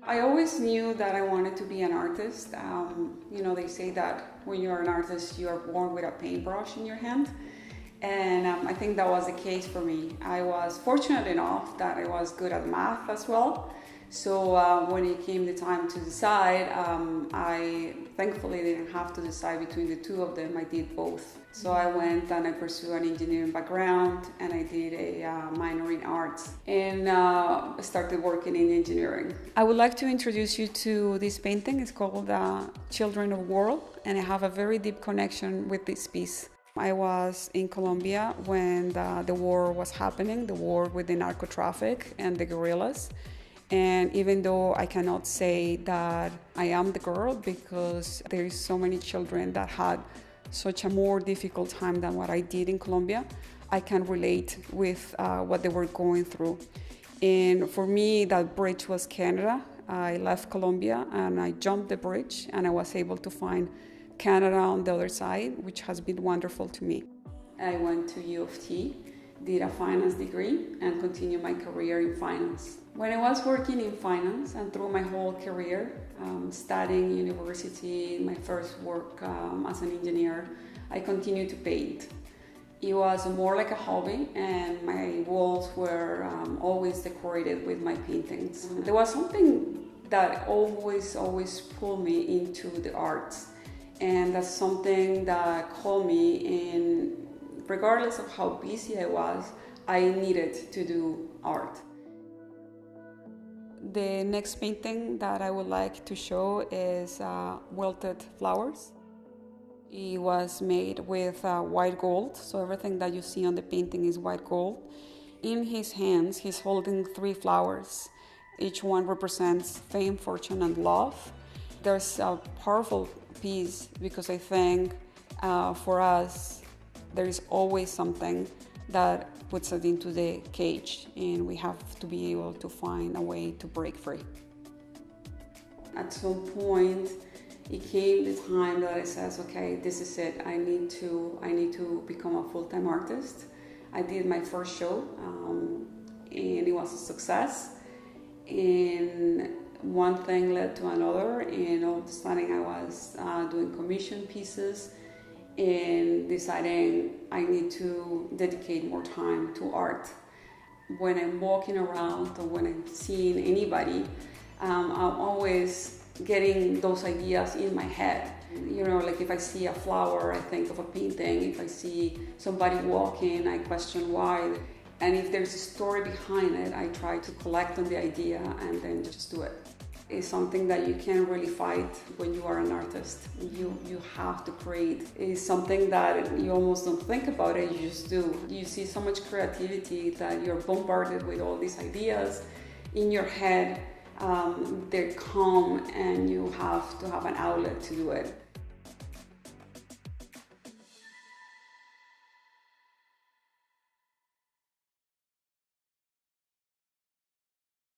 I always knew that I wanted to be an artist. They say that when you're an artist, you are born with a paintbrush in your hand. And I think that was the case for me. I was fortunate enough that I was good at math as well. So when it came the time to decide, I thankfully didn't have to decide between the two of them. I did both. So I went and I pursued an engineering background, and I did a minor in arts, and started working in engineering. I would like to introduce you to this painting. It's called Children of War, and I have a very deep connection with this piece. I was in Colombia when the war was happening, the war with the narco traffic and the guerrillas. And even though I cannot say that I am the girl, because there is so many children that had such a more difficult time than what I did in Colombia, I can relate with what they were going through. And for me, that bridge was Canada. I left Colombia and I jumped the bridge, and I was able to find Canada on the other side, which has been wonderful to me. I went to U of T, did a finance degree, and continued my career in finance. When I was working in finance and through my whole career, studying university, my first work as an engineer, I continued to paint. It was more like a hobby, and my walls were always decorated with my paintings. There was something that always pulled me into the arts, and that's something that called me in. Regardless of how busy I was, I needed to do art. The next painting that I would like to show is Welted Flowers. It was made with white gold, so everything that you see on the painting is white gold. In his hands, he's holding 3 flowers. Each one represents fame, fortune, and love. There's a powerful piece because I think for us, there is always something that puts us into the cage, and we have to be able to find a way to break free. At some point, it came the time that I said, okay, this is it. I need to become a full-time artist. I did my first show, and it was a success. And one thing led to another, and all of a sudden I was doing commission pieces and deciding I need to dedicate more time to art. When I'm walking around or when I'm seeing anybody, I'm always getting those ideas in my head. Like if I see a flower, I think of a painting. If I see somebody walking, I question why. And if there's a story behind it, I try to collect on the idea and then just do it. It's something that you can't really fight when you are an artist. You have to create. It's something that you almost don't think about it, you just do. You see so much creativity that you're bombarded with all these ideas in your head. They're calm, and you have to have an outlet to do it.